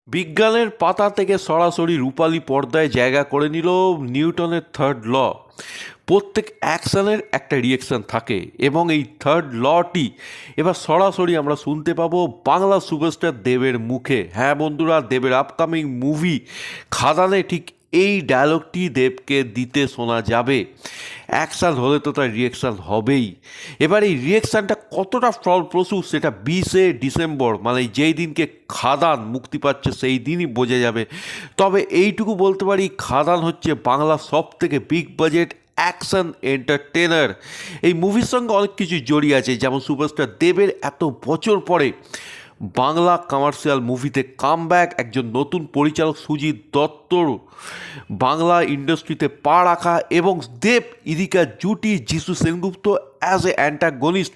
বিজ্ঞানের পাতা থেকে সরাসরি রূপালী পর্দায় জায়গা করে নিল নিউটনের থার্ড ল। প্রত্যেক অ্যাকশনের একটা রিয়েকশন থাকে এবং এই থার্ড লটি এবার সরাসরি আমরা শুনতে পাবো বাংলা সুপারস্টার দেবের মুখে। হ্যাঁ বন্ধুরা, দেবের আপকামিং মুভি খাদানে ঠিক এই ডায়লগটি দেবকে দিতে শোনা যাবে। অ্যাকশান হলে তো তার রিয়েকশান হবেই। এবার এই রিয়েকশানটা কতটা ফলপ্রসূ সেটা 20শে ডিসেম্বর মানে যেই দিনকে খাদান মুক্তি পাচ্ছে সেই দিনই বোঝা যাবে। তবে এইটুকু বলতে পারি, খাদান হচ্ছে বাংলা সব থেকে বিগ বাজেট অ্যাকশন এন্টারটেনার। এই মুভির সঙ্গে অনেক কিছু জড়িয়ে আছে, যেমন সুপারস্টার দেবের এত বছর পরে বাংলা কমার্শিয়াল মুভিতে কামব্যাক, একজন নতুন পরিচালক সুজিত দত্তর বাংলা ইন্ডাস্ট্রিতে পা রাখা এবং দেব ইদিকা জুটি যিশু সেনগুপ্ত অ্যাজ এ অ্যান্টাগনিস্ট,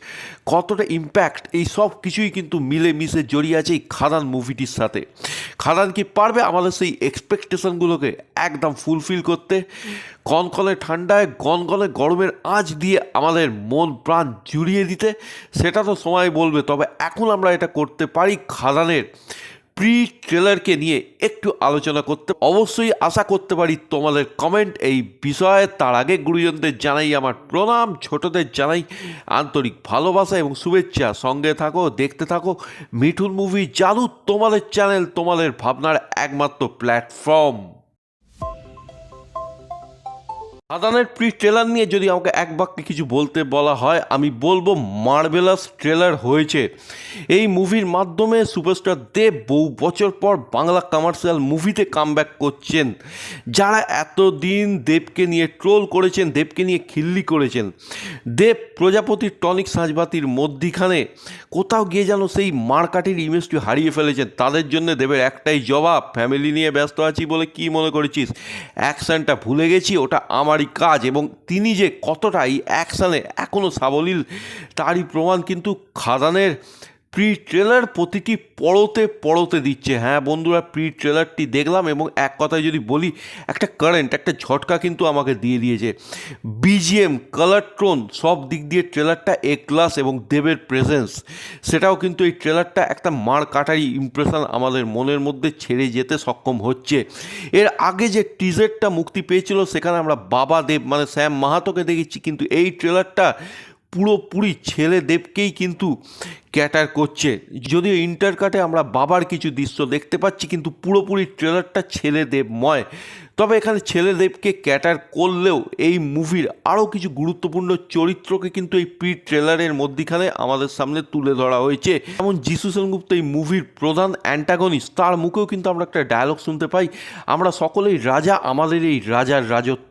কতটা ইম্প্যাক্ট, এই সব কিছুই কিন্তু মিলে মিশে জড়িয়ে আছে এই খাদান মুভিটির সাথে। খাদান কি পারবে আমাদের সেই এক্সপেকটেশনগুলোকে একদম ফুলফিল করতে? কনকনে ঠান্ডায় গনগনে গরমের আঁচ দিয়ে আমাদের মন প্রাণ জুড়িয়ে দিতে? সেটা তো সময় বলবে। তবে এখন আমরা এটা করতে পারি খাদানের প্রি ট্রেলারকে নিয়ে একটু আলোচনা করতে। অবশ্যই আশা করতে পারি তোমাদের কমেন্ট এই বিষয়ে। তার আগে গুরুজনদের জানাই আমার প্রণাম, ছোটদের জানাই আন্তরিক ভালোবাসা এবং শুভেচ্ছা। সঙ্গে থাকো, দেখতে থাকো মিঠুন মুভি জাদু, তোমাদের চ্যানেল, তোমাদের ভাবনার একমাত্র প্ল্যাটফর্ম। খাদানের প্রি ট্রেলার নিয়ে যদি আমাকে এক বাক্যে কিছু বলতে বলা হয়, আমি বলবো মার্ভেলাস ট্রেলার হয়েছে। এই মুভির মাধ্যমে সুপারস্টার দেব বহু বছর পর বাংলা কমার্শিয়াল মুভিতে কামব্যাক করছেন। যারা এতদিন দেবকে নিয়ে ট্রোল করেছেন, দেবকে নিয়ে খিল্লি করেছেন, দেব প্রজাপতির টনিক সাজবাতির মধ্যিখানে কোথাও গিয়ে যেন সেই মারকাটির ইমেজটি হারিয়ে ফেলেছেন, তাদের জন্য দেবের একটাই জবাব, ফ্যামিলি নিয়ে ব্যস্ত আছি বলে কি মনে করেছিস? অ্যাকশনটা ভুলে গেছি, ওটা আমারই কাজ। এবং তিনি যে কতটা এই অ্যাকশানে এখনও সাবলীল তারই প্রমাণ কিন্তু খাদানের প্রি ট্রেলার প্রতিটি পড়তে পড়তে দিচ্ছে। হ্যাঁ বন্ধুরা, প্রি ট্রেলারটি দেখলাম এবং এক কথায় যদি বলি, একটা কারেন্ট, একটা ঝটকা কিন্তু আমাকে দিয়ে দিয়েছে। বিজিএম, কালার টোন, সব দিক দিয়ে ট্রেলারটা এ ক্লাস এবং দেবের প্রেজেন্স, সেটাও কিন্তু এই ট্রেলারটা একটা মার কাটারি ইমপ্রেশন আমাদের মনের মধ্যে ছেড়ে যেতে সক্ষম হচ্ছে। এর আগে যে টিজারটা মুক্তি পেয়েছিল সেখানে আমরা বাবা দেব মানে শ্যাম মাহাতোকে দেখেছি, কিন্তু এই ট্রেলারটা পুরোপুরি ছেলে দেবকেই কিন্তু ক্যাটার করছে। যদিও ইন্টারকাটে আমরা বাবার কিছু দৃশ্য দেখতে পাচ্ছি, কিন্তু পুরোপুরি ট্রেলারটা ছেলে দেবময়। তবে এখানে ছেলে দেবকে ক্যাটার করলেও এই মুভির আরও কিছু গুরুত্বপূর্ণ চরিত্রকে কিন্তু এই প্রি ট্রেলারের মধ্যিখানে আমাদের সামনে তুলে ধরা হয়েছে। যেমন যিশু সেনগুপ্ত এই মুভির প্রধান অ্যান্টাগনিস্ট, তার মুখেও কিন্তু আমরা একটা ডায়লগ শুনতে পাই, আমরা সকলেই রাজা, আমাদের এই রাজার রাজত্ব।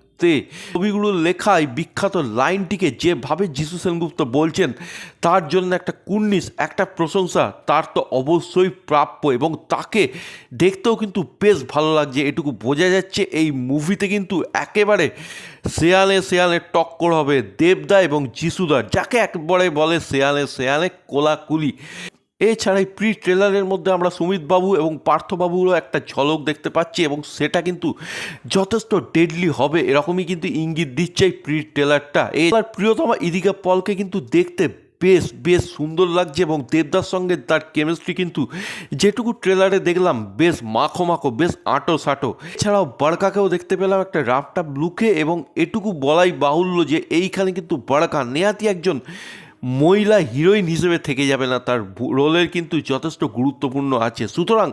ছবিগুলোর লেখায় বিখ্যাত লাইনটিকে যেভাবে যিশু সেনগুপ্ত বলছেন, তার জন্য একটা কুর্নিশ, একটা প্রশংসা তার তো অবশ্যই প্রাপ্য এবং তাকে দেখতেও কিন্তু বেশ ভালো লাগছে। এটুকু বোঝা যাচ্ছে এই মুভিতে কিন্তু একেবারে শেয়ালে শেয়ালে টক্কর হবে দেবদা এবং যিশুদার, যাকে একবারে বলে শেয়ালে শেয়ালে কোলাকুলি। এছাড়াই প্রি ট্রেলারের মধ্যে আমরা সুমিতবাবু এবং পার্থবাবুরও একটা ঝলক দেখতে পাচ্ছি এবং সেটা কিন্তু যথেষ্ট ডেডলি হবে, এরকমই কিন্তু ইঙ্গিত দিচ্ছে এই প্রি ট্রেলারটা। এবার প্রিয়তমা ইদিকা পলকে কিন্তু দেখতে বেশ বেশ সুন্দর লাগছে এবং দেবদার সঙ্গে তার কেমিস্ট্রি কিন্তু যেটুকু ট্রেলারে দেখলাম বেশ মাখো মাখো, বেশ আঁটো সাঁটো। এছাড়াও বড়কাকেও দেখতে পেলাম একটা রাফটাপ লুকে এবং এটুকু বলাই বাহুল্য যে এইখানে কিন্তু বড়কা নেহাতি একজন মহিলা হিরোইন হিসেবে থেকে যাবে না, তার রোলের কিন্তু যথেষ্ট গুরুত্বপূর্ণ আছে। সুতরাং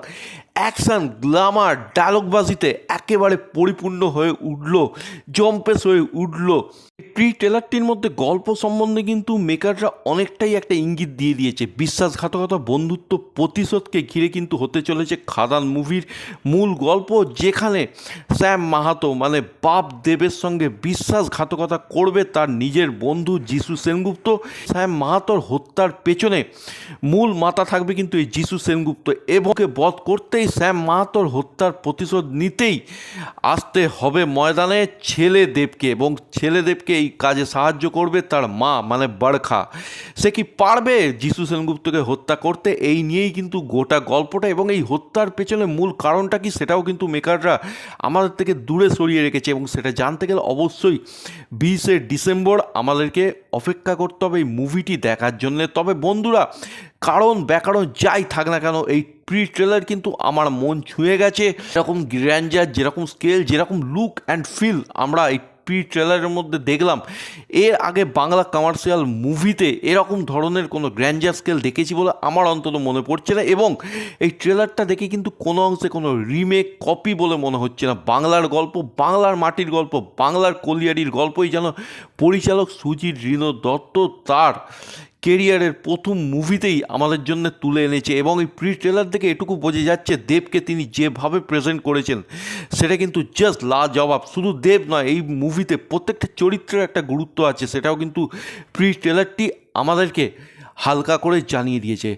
অ্যাকশন, গ্ল্যামার, ডায়লগবাজিতে একেবারে পরিপূর্ণ হয়ে উঠল, জম্পেশ হয়ে উঠল। প্রি ট্রেলারটির মধ্যে গল্প সম্বন্ধে কিন্তু মেকাররা অনেকটাই একটা ইঙ্গিত দিয়ে দিয়েছে। বিশ্বাসঘাতকতা, বন্ধুত্ব, প্রতিশোধকে ঘিরে কিন্তু হতে চলেছে খাদান মুভির মূল গল্প, যেখানে শ্যাম মাহাতো মানে বাপ দেবের সঙ্গে বিশ্বাসঘাতকতা করবে তার নিজের বন্ধু যিশু সেনগুপ্ত। শ্যাম মাহাতোর হত্যার পেছনে মূল মাথা থাকবে কিন্তু এই যিশু সেনগুপ্ত এবং বধ করতেই শ্যাম মাহাতোর হত্যার প্রতিশোধ নিতেই আসতে হবে ময়দানে ছেলে দেবকে এবং ছেলে দেবকে এই কাজে সাহায্য করবে তার মা মানে বড়খা। সে কি পারবে যিশু সেনগুপ্তকে হত্যা করতে? এই নিয়েই কিন্তু গোটা গল্পটা এবং এই হত্যার পেছনে মূল কারণটা কি সেটাও কিন্তু মেকাররা আমাদের থেকে দূরে সরিয়ে রেখেছে এবং সেটা জানতে গেলে অবশ্যই 20শে ডিসেম্বর আমাদেরকে অপেক্ষা করতে হবে এই মুভিটি দেখার জন্যে। তবে বন্ধুরা, কারণ ব্যাকরণ যাই থাক না কেন এই প্রি ট্রেলার কিন্তু আমার মন ছুঁয়ে গেছে। যেরকম গ্র্যান্ডার, যেরকম স্কেল, যেরকম লুক অ্যান্ড ফিল আমরা এই প্রি ট্রেলারের মধ্যে দেখলাম, এর আগে বাংলা কমার্শিয়াল মুভিতে এরকম ধরনের কোনো গ্র্যান্ডার স্কেল দেখেছি বলে আমার অন্তত মনে পড়ছে না। এবং এই ট্রেলারটা দেখে কিন্তু কোনো অংশে কোনো রিমেক কপি বলে মনে হচ্ছে না। বাংলার গল্প, বাংলার মাটির গল্প, বাংলার কলিয়ারির গল্পই যেন পরিচালক সুজিত রিনো দত্ত তার কেরিয়ারের প্রথম মুভিতেই আমাদের জন্য তুলে এনেছে। এবং এই প্রি ট্রেলার থেকে এটুকু বোঝা যাচ্ছে দেবকে তিনি যেভাবে প্রেজেন্ট করেছেন সেটা কিন্তু জাস্ট লাজবাব। শুধু দেব নয়, এই মুভিতে প্রত্যেকটা চরিত্রের একটা গুরুত্ব আছে, সেটাও কিন্তু প্রি ট্রেলারটি আমাদেরকে হালকা করে জানিয়ে দিয়েছে।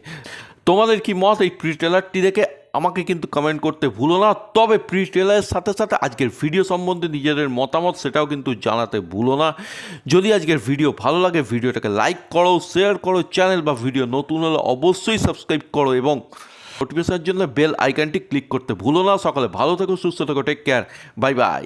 তোমাদের কি মত এই প্রি ট্রেলারটি দেখে আমাকে কিন্তু কমেন্ট করতে ভুলো না। তবে প্রি ট্রেলারের সাথে সাথে আজকের ভিডিও সম্বন্ধে নিজেদের মতামত সেটাও কিন্তু জানাতে ভুলো না। যদি আজকের ভিডিও ভালো লাগে ভিডিওটাকে লাইক করো, শেয়ার করো, চ্যানেল বা ভিডিও নতুন হলে অবশ্যই সাবস্ক্রাইব করো এবং নোটিফিকেশনের জন্য বেল আইকনটি ক্লিক করতে ভুলো না। সকালে ভালো থেকো, সুস্থ থেকো, টেক কেয়ার, বাই বাই।